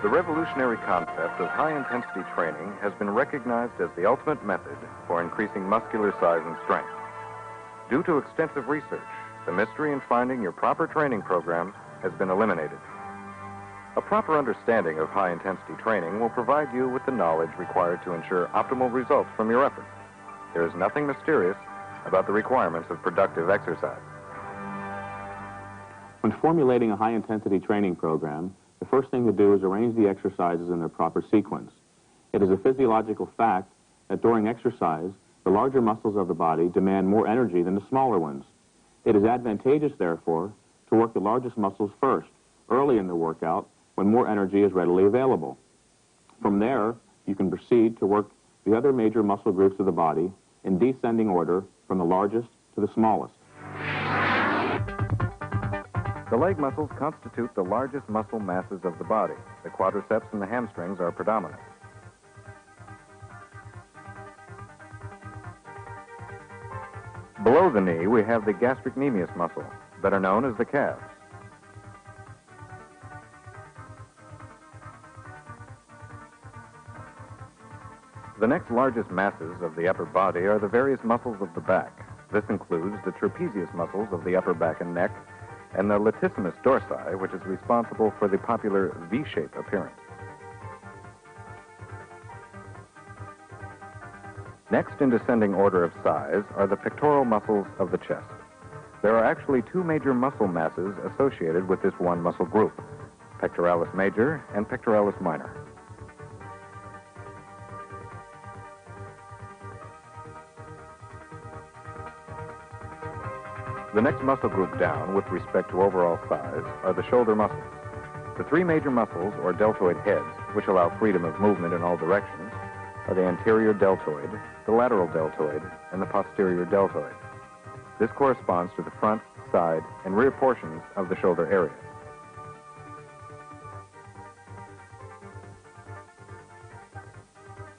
The revolutionary concept of high-intensity training has been recognized as the ultimate method for increasing muscular size and strength. Due to extensive research, the mystery in finding your proper training program has been eliminated. A proper understanding of high-intensity training will provide you with the knowledge required to ensure optimal results from your efforts. There is nothing mysterious about the requirements of productive exercise. When formulating a high-intensity training program, the first thing to do is arrange the exercises in their proper sequence. It is a physiological fact that during exercise, the larger muscles of the body demand more energy than the smaller ones. It is advantageous, therefore, to work the largest muscles first, early in the workout, when more energy is readily available. From there, you can proceed to work the other major muscle groups of the body in descending order from the largest to the smallest. The leg muscles constitute the largest muscle masses of the body. The quadriceps and the hamstrings are predominant. Below the knee, we have the gastrocnemius muscle, better known as the calves. The next largest masses of the upper body are the various muscles of the back. This includes the trapezius muscles of the upper back and neck, and the latissimus dorsi, which is responsible for the popular V-shape appearance. Next in descending order of size are the pectoral muscles of the chest. There are actually two major muscle masses associated with this one muscle group, pectoralis major and pectoralis minor. The next muscle group down with respect to overall size are the shoulder muscles. The three major muscles, or deltoid heads, which allow freedom of movement in all directions, are the anterior deltoid, the lateral deltoid, and the posterior deltoid. This corresponds to the front, side, and rear portions of the shoulder area.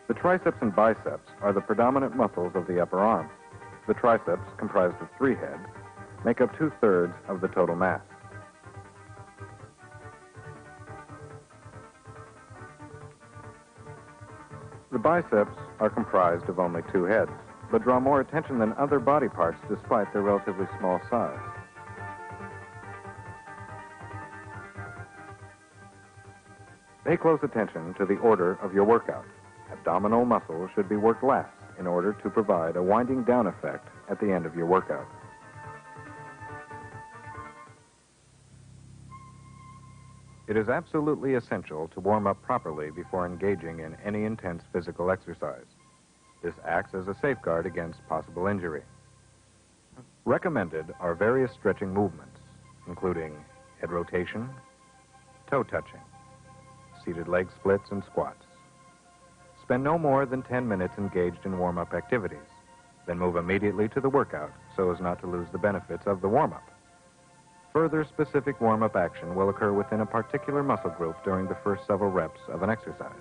The triceps and biceps are the predominant muscles of the upper arm. The triceps, comprised of three heads, make up 2/3 of the total mass. The biceps are comprised of only two heads, but draw more attention than other body parts despite their relatively small size. Pay close attention to the order of your workout. Abdominal muscles should be worked last in order to provide a winding down effect at the end of your workout. It is absolutely essential to warm up properly before engaging in any intense physical exercise. This acts as a safeguard against possible injury. Recommended are various stretching movements, including head rotation, toe touching, seated leg splits, and squats. Spend no more than 10 minutes engaged in warm-up activities, then move immediately to the workout so as not to lose the benefits of the warm-up. Further specific warm-up action will occur within a particular muscle group during the first several reps of an exercise.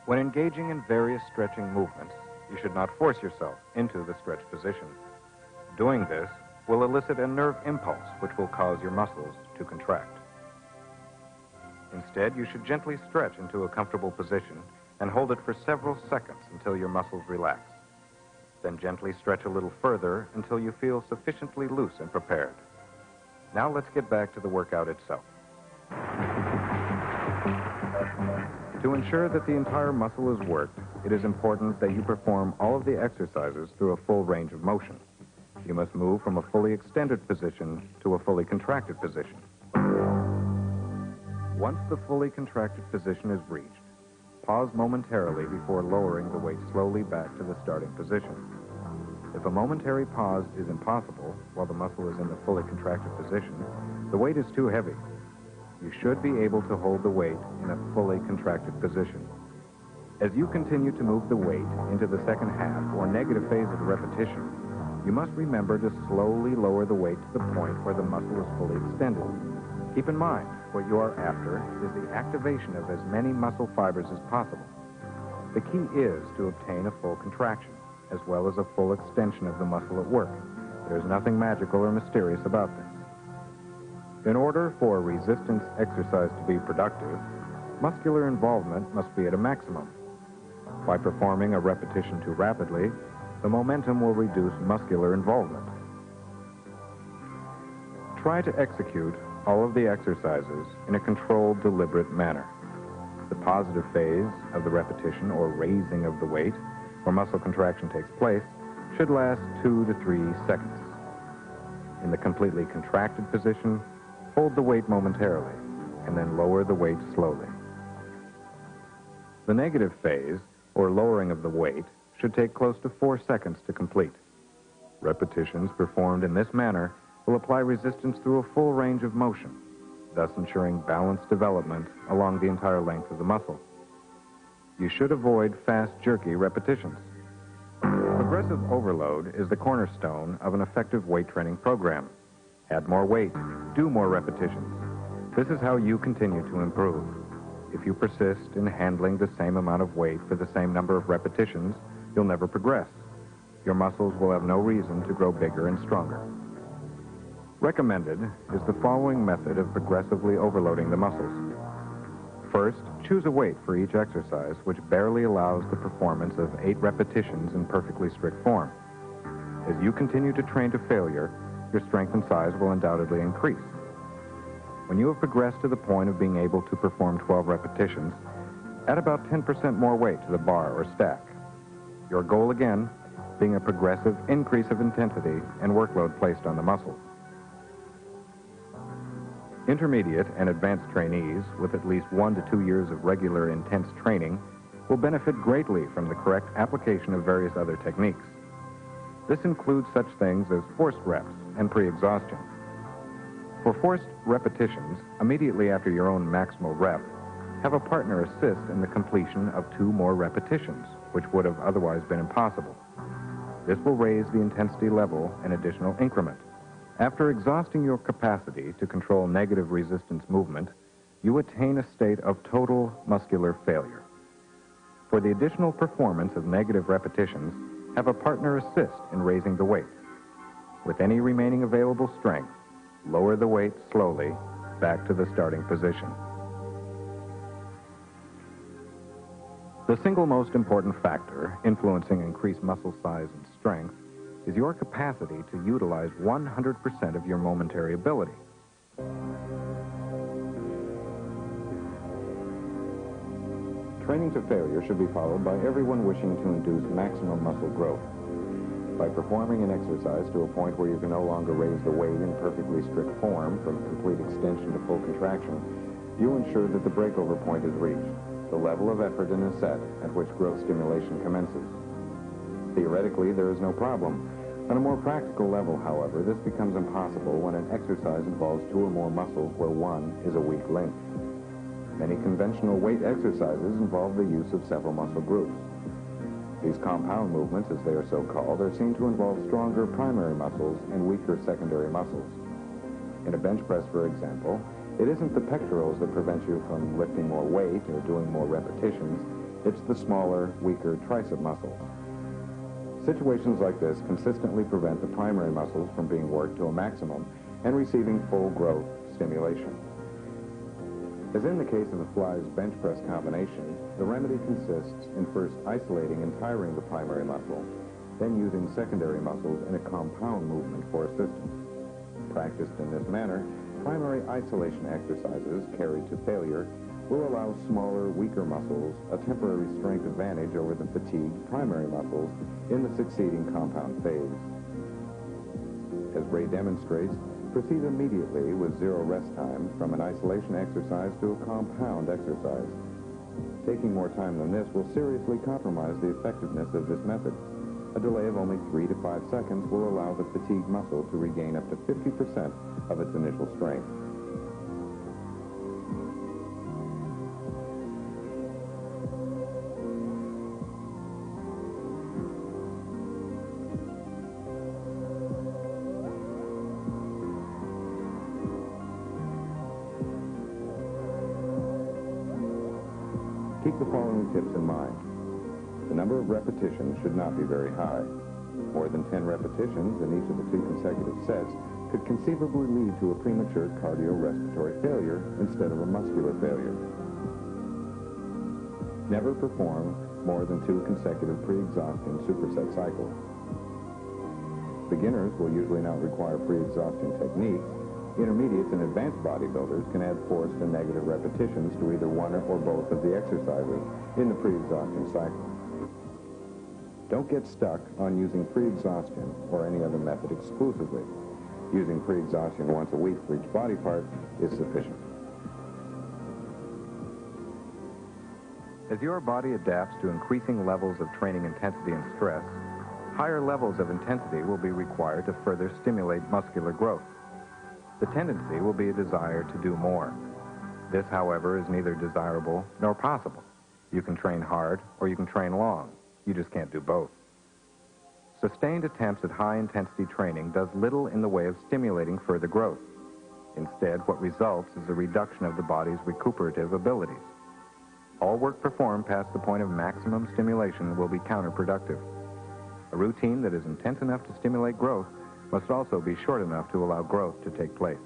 When engaging in various stretching movements, you should not force yourself into the stretch position. Doing this will elicit a nerve impulse which will cause your muscles to contract. Instead, you should gently stretch into a comfortable position and hold it for several seconds until your muscles relax. Then gently stretch a little further until you feel sufficiently loose and prepared. Now let's get back to the workout itself. To ensure that the entire muscle is worked, it is important that you perform all of the exercises through a full range of motion. You must move from a fully extended position to a fully contracted position. Once the fully contracted position is reached, pause momentarily before lowering the weight slowly back to the starting position. If a momentary pause is impossible while the muscle is in the fully contracted position, the weight is too heavy. You should be able to hold the weight in a fully contracted position. As you continue to move the weight into the second half or negative phase of the repetition, you must remember to slowly lower the weight to the point where the muscle is fully extended. Keep in mind, what you are after is the activation of as many muscle fibers as possible. The key is to obtain a full contraction, as well as a full extension of the muscle at work. There is nothing magical or mysterious about this. In order for resistance exercise to be productive, muscular involvement must be at a maximum. By performing a repetition too rapidly, the momentum will reduce muscular involvement. Try to execute all of the exercises in a controlled, deliberate manner. The positive phase of the repetition or raising of the weight, where muscle contraction takes place, should last 2 to 3 seconds. In the completely contracted position, hold the weight momentarily and then lower the weight slowly. The negative phase, or lowering of the weight, should take close to 4 seconds to complete. Repetitions performed in this manner will apply resistance through a full range of motion, thus ensuring balanced development along the entire length of the muscle. You should avoid fast, jerky repetitions. Progressive overload is the cornerstone of an effective weight training program. Add more weight, do more repetitions. This is how you continue to improve. If you persist in handling the same amount of weight for the same number of repetitions, you'll never progress. Your muscles will have no reason to grow bigger and stronger. Recommended is the following method of progressively overloading the muscles. First, choose a weight for each exercise which barely allows the performance of 8 repetitions in perfectly strict form. As you continue to train to failure, your strength and size will undoubtedly increase. When you have progressed to the point of being able to perform 12 repetitions, add about 10% more weight to the bar or stack. Your goal, again, being a progressive increase of intensity and workload placed on the muscles. Intermediate and advanced trainees with at least 1 to 2 years of regular intense training will benefit greatly from the correct application of various other techniques. This includes such things as forced reps and pre-exhaustion. For forced repetitions, immediately after your own maximal rep, have a partner assist in the completion of 2 more repetitions, which would have otherwise been impossible. This will raise the intensity level an additional increment. After exhausting your capacity to control negative resistance movement, you attain a state of total muscular failure. For the additional performance of negative repetitions, have a partner assist in raising the weight. With any remaining available strength, lower the weight slowly back to the starting position. The single most important factor influencing increased muscle size and strength is your capacity to utilize 100% of your momentary ability. Training to failure should be followed by everyone wishing to induce maximum muscle growth. By performing an exercise to a point where you can no longer raise the weight in perfectly strict form from complete extension to full contraction, you ensure that the breakover point is reached, the level of effort in a set at which growth stimulation commences. Theoretically, there is no problem. On a more practical level, however, this becomes impossible when an exercise involves 2 or more muscles where one is a weak link. Many conventional weight exercises involve the use of several muscle groups. These compound movements, as they are so called, are seen to involve stronger primary muscles and weaker secondary muscles. In a bench press, for example, it isn't the pectorals that prevent you from lifting more weight or doing more repetitions. It's the smaller, weaker tricep muscles. Situations like this consistently prevent the primary muscles from being worked to a maximum and receiving full growth stimulation. As in the case of the fly's bench press combination, the remedy consists in first isolating and tiring the primary muscle, then using secondary muscles in a compound movement for assistance. Practiced in this manner, primary isolation exercises carried to failure will allow smaller, weaker muscles a temporary strength advantage over the fatigued primary muscles in the succeeding compound phase. As Ray demonstrates, proceed immediately with 0 rest time from an isolation exercise to a compound exercise. Taking more time than this will seriously compromise the effectiveness of this method. A delay of only 3 to 5 seconds will allow the fatigued muscle to regain up to 50% of its initial strength. Keep the following tips in mind. The number of repetitions should not be very high. More than 10 repetitions in each of the 2 consecutive sets could conceivably lead to a premature cardiorespiratory failure instead of a muscular failure. Never perform more than 2 consecutive pre-exhausting superset cycles. Beginners will usually not require pre-exhaustion techniques. Intermediates and advanced bodybuilders can add forced and negative repetitions to either one or both of the exercises in the pre-exhaustion cycle. Don't get stuck on using pre-exhaustion or any other method exclusively. Using pre-exhaustion once a week for each body part is sufficient. As your body adapts to increasing levels of training intensity and stress, higher levels of intensity will be required to further stimulate muscular growth. The tendency will be a desire to do more. This, however, is neither desirable nor possible. You can train hard or you can train long. You just can't do both. Sustained attempts at high-intensity training does little in the way of stimulating further growth. Instead, what results is a reduction of the body's recuperative abilities. All work performed past the point of maximum stimulation will be counterproductive. A routine that is intense enough to stimulate growth must also be short enough to allow growth to take place.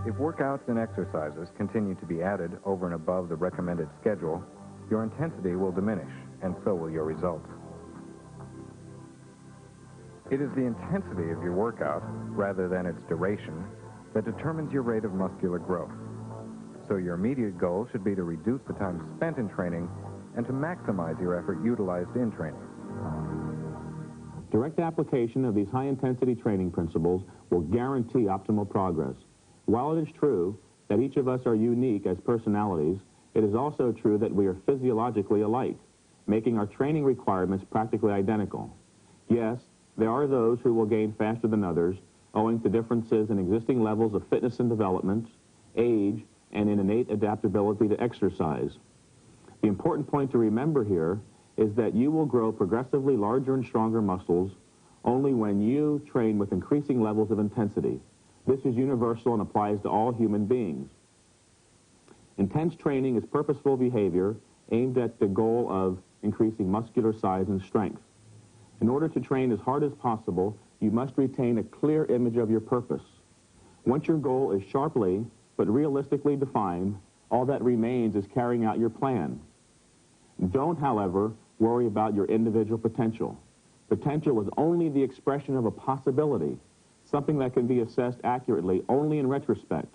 If workouts and exercises continue to be added over and above the recommended schedule, your intensity will diminish, and so will your results. It is the intensity of your workout, rather than its duration, that determines your rate of muscular growth. So your immediate goal should be to reduce the time spent in training and to maximize your effort utilized in training. Direct application of these high-intensity training principles will guarantee optimal progress. While it is true that each of us are unique as personalities, it is also true that we are physiologically alike, making our training requirements practically identical. Yes, there are those who will gain faster than others, owing to differences in existing levels of fitness and development, age, and in innate adaptability to exercise. The important point to remember here is that you will grow progressively larger and stronger muscles only when you train with increasing levels of intensity. This is universal and applies to all human beings. Intense training is purposeful behavior aimed at the goal of increasing muscular size and strength. In order to train as hard as possible, you must retain a clear image of your purpose. Once your goal is sharply but realistically defined, all that remains is carrying out your plan. Don't, however, worry about your individual potential. Potential is only the expression of a possibility, something that can be assessed accurately only in retrospect.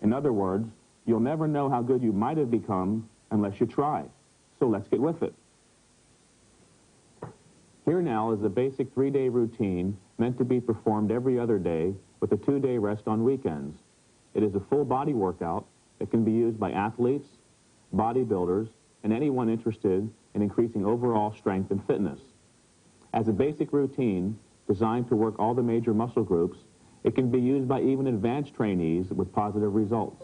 In other words, you'll never know how good you might have become unless you try. So let's get with it. Here now is a basic 3-day routine meant to be performed every other day with a 2-day rest on weekends. It is a full body workout that can be used by athletes, bodybuilders, and anyone interested in increasing overall strength and fitness. As a basic routine designed to work all the major muscle groups, it can be used by even advanced trainees with positive results.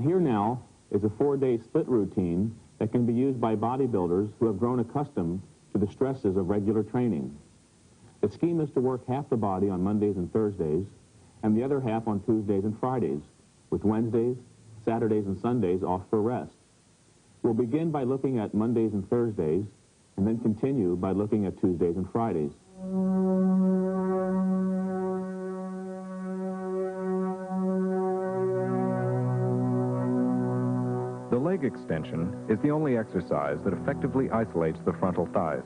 And here now is a 4-day split routine that can be used by bodybuilders who have grown accustomed to the stresses of regular training. The scheme is to work half the body on Mondays and Thursdays, and the other half on Tuesdays and Fridays, with Wednesdays, Saturdays, and Sundays off for rest. We'll begin by looking at Mondays and Thursdays, and then continue by looking at Tuesdays and Fridays. The leg extension is the only exercise that effectively isolates the frontal thighs.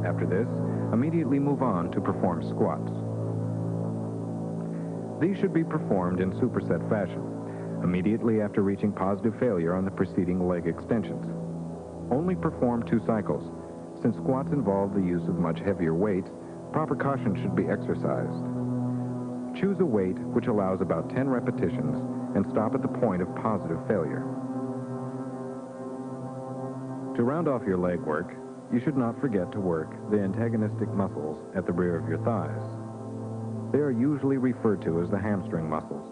After this, immediately move on to perform squats. These should be performed in superset fashion, immediately after reaching positive failure on the preceding leg extensions. Only perform 2 cycles. Since squats involve the use of much heavier weights, proper caution should be exercised. Choose a weight which allows about 10 repetitions and stop at the point of positive failure. To round off your leg work, you should not forget to work the antagonistic muscles at the rear of your thighs. They are usually referred to as the hamstring muscles.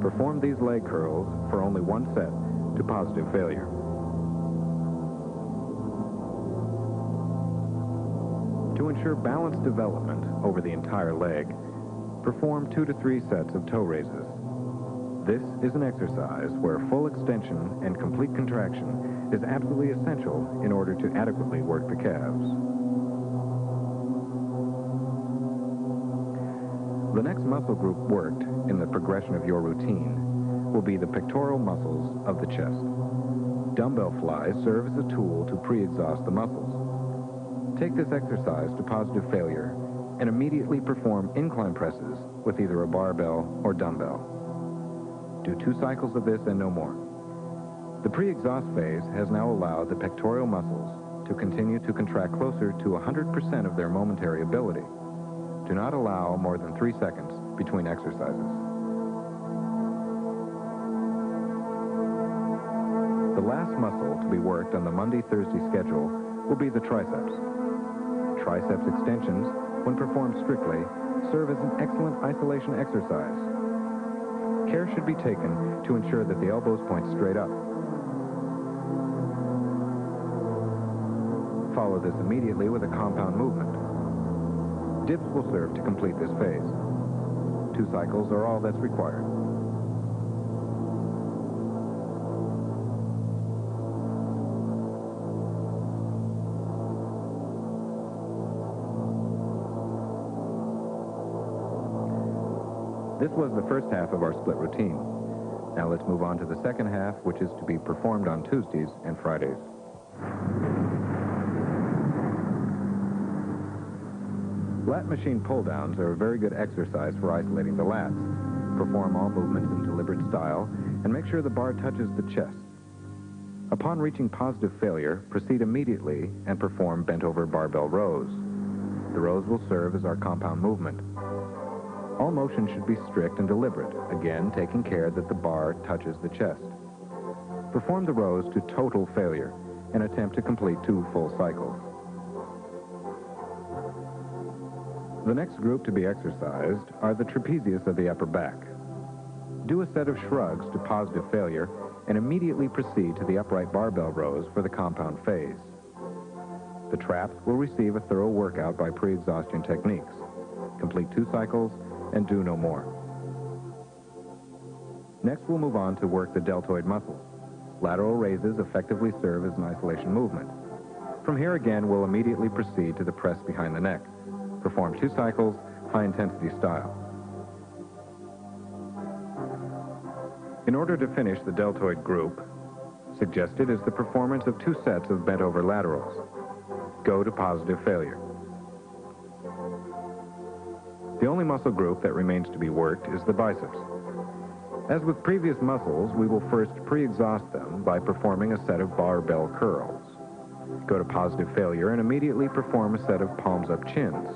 Perform these leg curls for only 1 set to positive failure. To ensure balanced development over the entire leg, perform 2 to 3 sets of toe raises. This is an exercise where full extension and complete contraction is absolutely essential in order to adequately work the calves. The next muscle group worked in the progression of your routine will be the pectoral muscles of the chest. Dumbbell flies serve as a tool to pre-exhaust the muscles. Take this exercise to positive failure and immediately perform incline presses with either a barbell or dumbbell. Do 2 cycles of this and no more. The pre-exhaust phase has now allowed the pectoral muscles to continue to contract closer to 100% of their momentary ability. Do not allow more than 3 seconds between exercises. The last muscle to be worked on the Monday-Thursday schedule will be the triceps. Triceps extensions, when performed strictly, serve as an excellent isolation exercise. Care should be taken to ensure that the elbows point straight up. Follow this immediately with a compound movement. Dips will serve to complete this phase. 2 cycles are all that's required. This was the first half of our split routine. Now let's move on to the second half, which is to be performed on Tuesdays and Fridays. Lat machine pull-downs are a very good exercise for isolating the lats. Perform all movements in deliberate style and make sure the bar touches the chest. Upon reaching positive failure, proceed immediately and perform bent-over barbell rows. The rows will serve as our compound movement. All motion should be strict and deliberate, again taking care that the bar touches the chest. Perform the rows to total failure and attempt to complete 2 full cycles. The next group to be exercised are the trapezius of the upper back. Do a set of shrugs to positive failure and immediately proceed to the upright barbell rows for the compound phase. The traps will receive a thorough workout by pre-exhaustion techniques. Complete 2 cycles and do no more. Next, we'll move on to work the deltoid muscles. Lateral raises effectively serve as an isolation movement. From here again, we'll immediately proceed to the press behind the neck. Perform 2 cycles, high-intensity style. In order to finish the deltoid group, suggested is the performance of 2 sets of bent-over laterals. Go to positive failure. The only muscle group that remains to be worked is the biceps. As with previous muscles, we will first pre-exhaust them by performing a set of barbell curls. Go to positive failure and immediately perform a set of palms-up chins.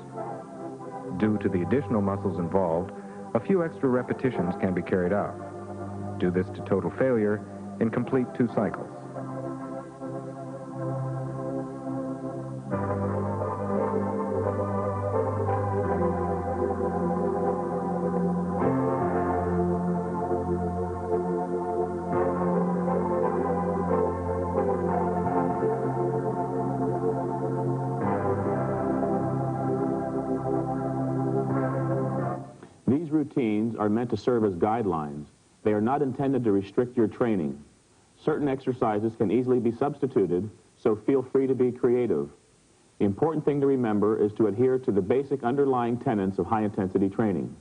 Due to the additional muscles involved, a few extra repetitions can be carried out. Do this to total failure and complete 2 cycles. routines are meant to serve as guidelines. They are not intended to restrict your training. Certain exercises can easily be substituted, so feel free to be creative. The important thing to remember is to adhere to the basic underlying tenets of high-intensity training.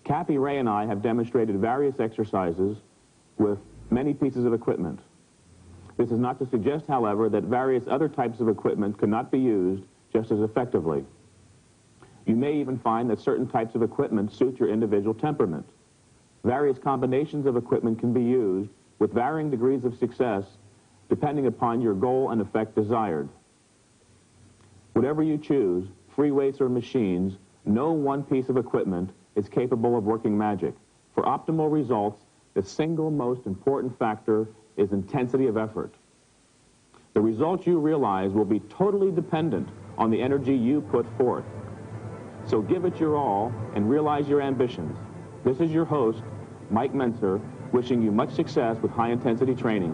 Kathy, Ray, and I have demonstrated various exercises with many pieces of equipment. This is not to suggest, however, that various other types of equipment cannot be used just as effectively. You may even find that certain types of equipment suit your individual temperament. Various combinations of equipment can be used with varying degrees of success depending upon your goal and effect desired. Whatever you choose, free weights or machines, no one piece of equipment is capable of working magic. For optimal results, the single most important factor is intensity of effort. The results you realize will be totally dependent on the energy you put forth. So give it your all and realize your ambitions. This is your host, Mike Mentzer, wishing you much success with high-intensity training.